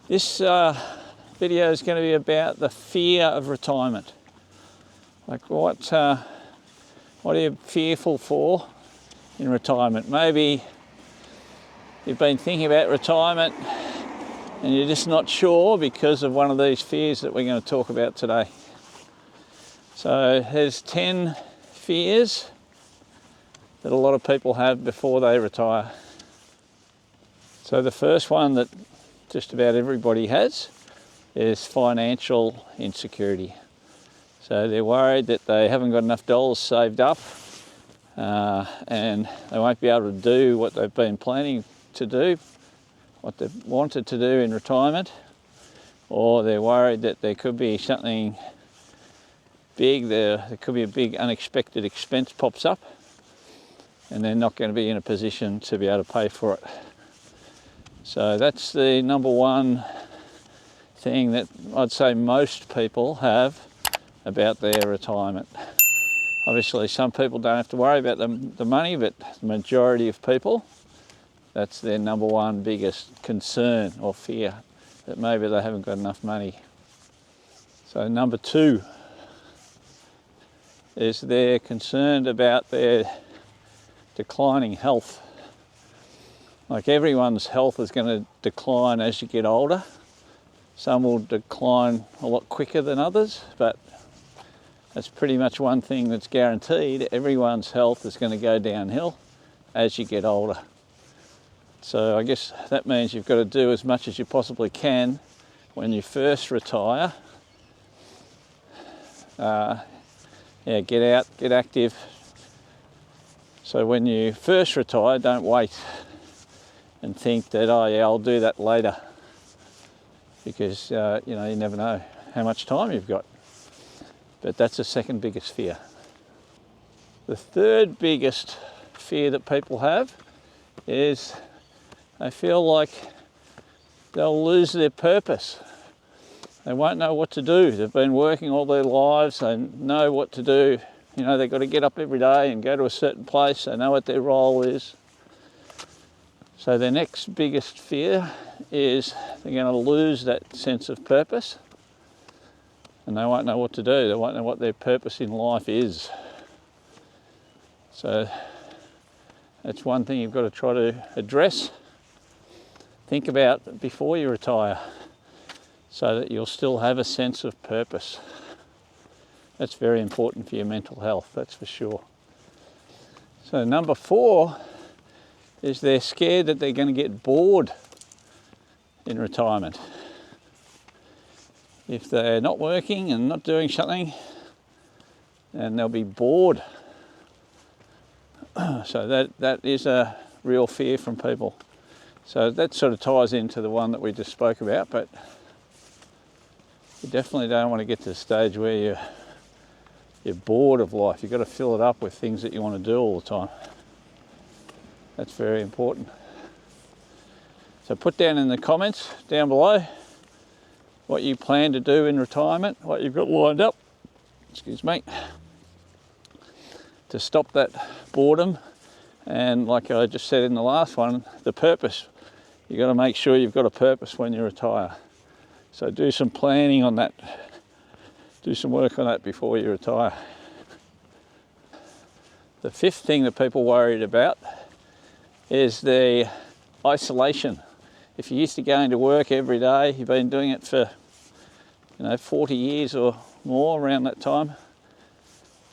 This video is going to be about the fear of retirement. Like what are you fearful for in retirement? Maybe you've been thinking about retirement and you're just not sure because of one of these fears that we're going to talk about today. So there's 10 fears that a lot of people have before they retire. So the first one that just about everybody has is financial insecurity. So they're worried that they haven't got enough dollars saved up and they won't be able to do what they've been planning to do, what they've wanted to do in retirement, or they're worried that there could be something big, there could be a big unexpected expense pops up and they're not going to be in a position to be able to pay for it. So that's the number one thing that I'd say most people have about their retirement. Obviously some people don't have to worry about the money, but the majority of people, that's their number one biggest concern or fear, that maybe they haven't got enough money. So number two is they're concerned about their declining health. Like everyone's health is going to decline as you get older. Some will decline a lot quicker than others, but that's pretty much one thing that's guaranteed. Everyone's health is going to go downhill as you get older. So I guess that means you've got to do as much as you possibly can when you first retire. Get out, get active. So when you first retire, don't wait and think that, oh yeah, I'll do that later, because you never know how much time you've got. But that's the second biggest fear. The third biggest fear that people have is they feel like they'll lose their purpose. They won't know what to do. They've been working all their lives, they know what to do. They've got to get up every day and go to a certain place, they know what their role is. So their next biggest fear is they're going to lose that sense of purpose and they won't know what to do. They won't know what their purpose in life is. So that's one thing you've got to try to address. Think about before you retire so that you'll still have a sense of purpose. That's very important for your mental health, that's for sure. So number 4 is they're scared that they're going to get bored in retirement. If they're not working and not doing something, then they'll be bored. So that is a real fear from people. So that sort of ties into the one that we just spoke about, but you definitely don't want to get to the stage where you're bored of life. You've got to fill it up with things that you want to do all the time. That's very important. So put down in the comments down below what you plan to do in retirement, what you've got lined up, excuse me, to stop that boredom. And like I just said in the last one, the purpose. You've got to make sure you've got a purpose when you retire. So do some planning on that. Do some work on that before you retire. The fifth thing that people are worried about is the isolation. If you're used to going to work every day, you've been doing it for 40 years or more around that time.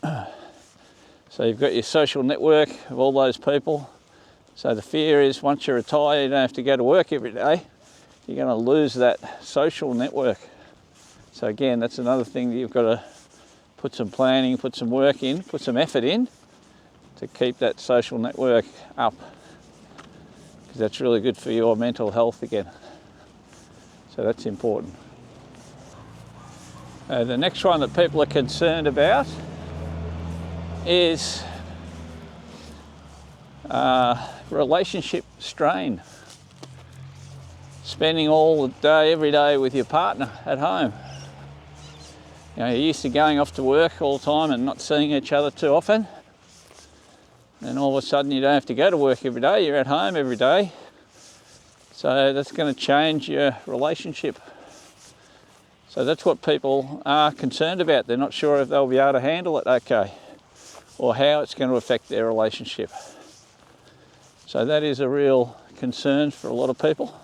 So you've got your social network of all those people. So the fear is once you retire, you don't have to go to work every day. You're going to lose that social network. So again, that's another thing that you've got to put some planning, put some work in, put some effort in to keep that social network up. Because that's really good for your mental health again. So that's important. The next one that people are concerned about is relationship strain. Spending all the day, every day with your partner at home. You're used to going off to work all the time and not seeing each other too often. And all of a sudden you don't have to go to work every day, you're at home every day. So that's going to change your relationship. So that's what people are concerned about. They're not sure if they'll be able to handle it okay, or how it's going to affect their relationship. So that is a real concern for a lot of people.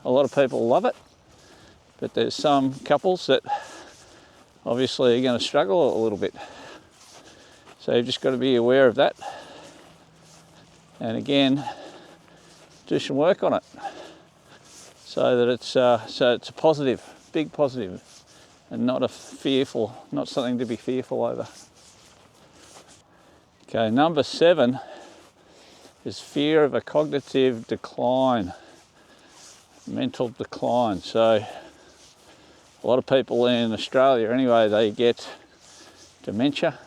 A lot of people love it, but there's some couples that obviously are going to struggle a little bit. So you've just got to be aware of that. And again, do some work on it so that it's a positive, big positive, and not something to be fearful over. Okay, number 7 is fear of a cognitive decline, mental decline. So a lot of people in Australia anyway, they get dementia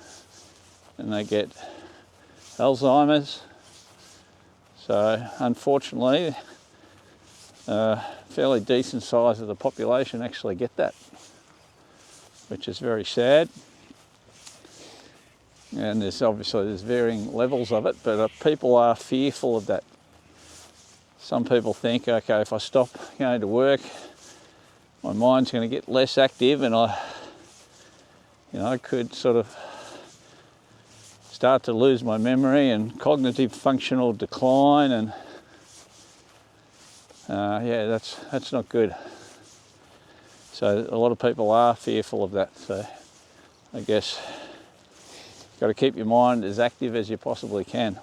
and they get Alzheimer's. So unfortunately, a fairly decent size of the population actually get that, which is very sad. And there's varying levels of it, but people are fearful of that. Some people think, okay, if I stop going to work, my mind's going to get less active, and I could sort of start to lose my memory and cognitive functional decline, and that's not good. So a lot of people are fearful of that. So I guess you've got to keep your mind as active as you possibly can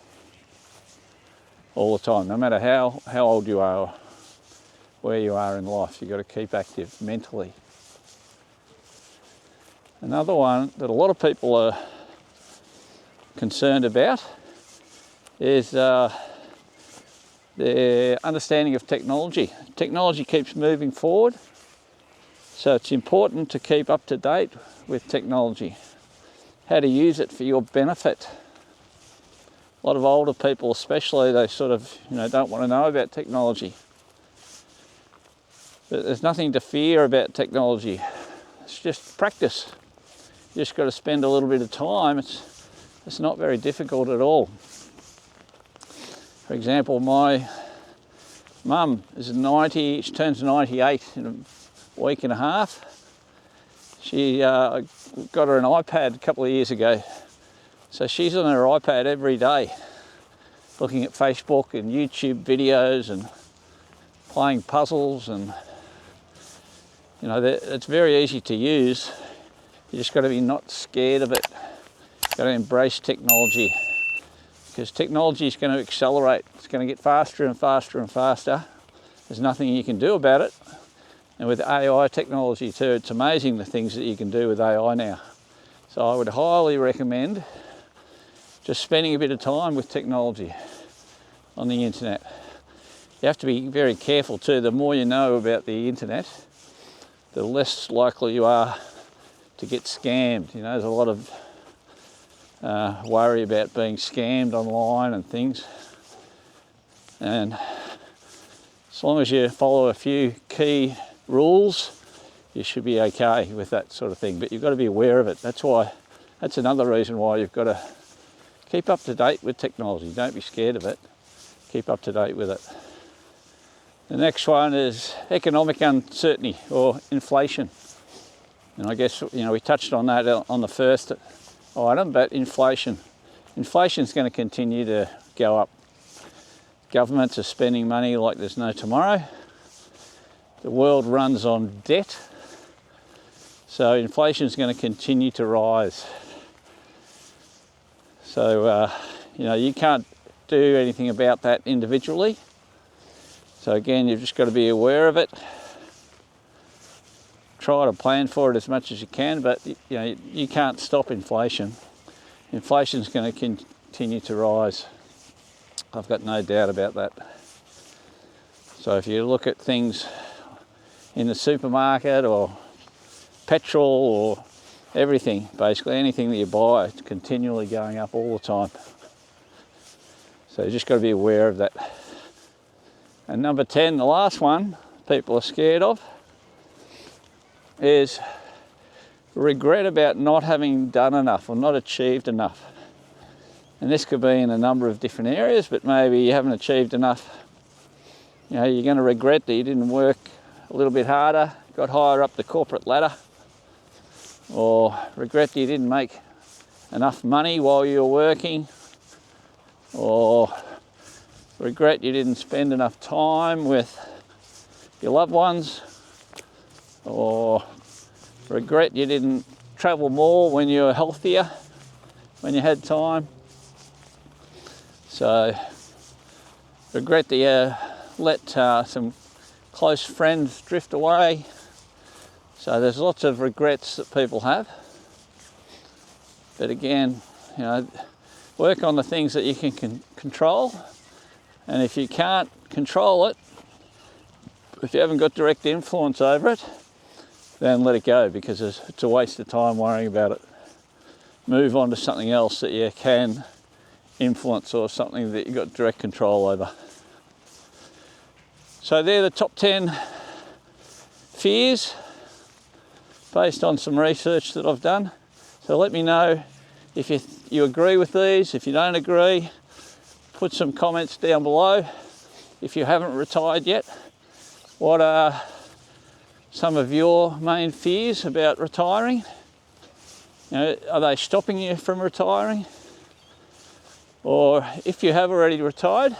all the time, no matter how old you are or where you are in life. You've got to keep active mentally. Another one that a lot of people are concerned about is their understanding of technology. Technology keeps moving forward, so it's important to keep up to date with technology, how to use it for your benefit. A lot of older people especially, they sort of don't want to know about technology. But there's nothing to fear about technology. It's just practice. You just got to spend a little bit of time. It's not very difficult at all. For example, my mum is 90, she turns 98 in a week and a half. She got her an iPad a couple of years ago. So she's on her iPad every day, looking at Facebook and YouTube videos and playing puzzles, and it's very easy to use. You just got to be not scared of it. You've got to embrace technology, because technology is going to accelerate. It's going to get faster and faster and faster. There's nothing you can do about it. And with AI technology too, it's amazing the things that you can do with AI now. So I would highly recommend just spending a bit of time with technology on the internet. You have to be very careful too. The more you know about the internet, the less likely you are to get scammed. There's a lot of worry about being scammed online and things. And as long as you follow a few key rules, you should be okay with that sort of thing. But you've got to be aware of it. That's another reason why you've got to keep up to date with technology. Don't be scared of it. Keep up to date with it. The next one is economic uncertainty, or inflation. And I guess we touched on that on the first item, but inflation. Inflation is going to continue to go up. Governments are spending money like there's no tomorrow. The world runs on debt. So inflation is going to continue to rise. So, you can't do anything about that individually. So again, you've just got to be aware of it. Try to plan for it as much as you can, but you can't stop inflation. Inflation's going to continue to rise. I've got no doubt about that. So if you look at things in the supermarket, or petrol, or everything, basically anything that you buy, it's continually going up all the time. So you just got to be aware of that. And number 10, the last one people are scared of, is regret about not having done enough or not achieved enough. And this could be in a number of different areas, but maybe you haven't achieved enough You know, you're going to regret that you didn't work a little bit harder, got higher up the corporate ladder, or regret that you didn't make enough money while you were working, or regret you didn't spend enough time with your loved ones, or regret you didn't travel more when you were healthier, when you had time. So regret that you let some close friends drift away. So there's lots of regrets that people have. But again, you know, work on the things that you can control. And if you can't control it, if you haven't got direct influence over it, then let it go, because it's a waste of time worrying about it. Move on to something else that you can influence, or something that you've got direct control over. So they're the top 10 fears based on some research that I've done. So let me know if you agree with these. If you don't agree, put some comments down below. If you haven't retired yet, what are some of your main fears about retiring? You know, are they stopping you from retiring? Or if you have already retired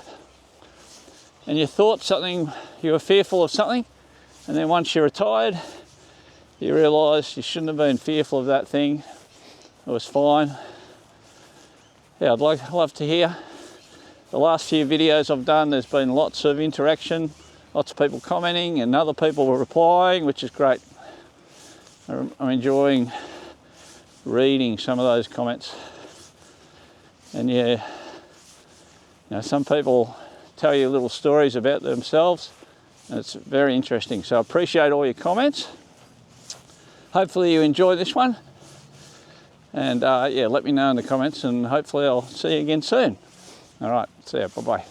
and you thought something, you were fearful of something, and then once you're retired, you realise you shouldn't have been fearful of that thing. It was fine. Yeah, I'd love to hear. The last few videos I've done, there's been lots of interaction, lots of people commenting, and other people were replying, which is great. I'm enjoying reading some of those comments. And yeah, you know, some people tell you little stories about themselves, and it's very interesting. So I appreciate all your comments. Hopefully you enjoy this one. And yeah, let me know in the comments, and hopefully I'll see you again soon. All right, see ya, bye-bye.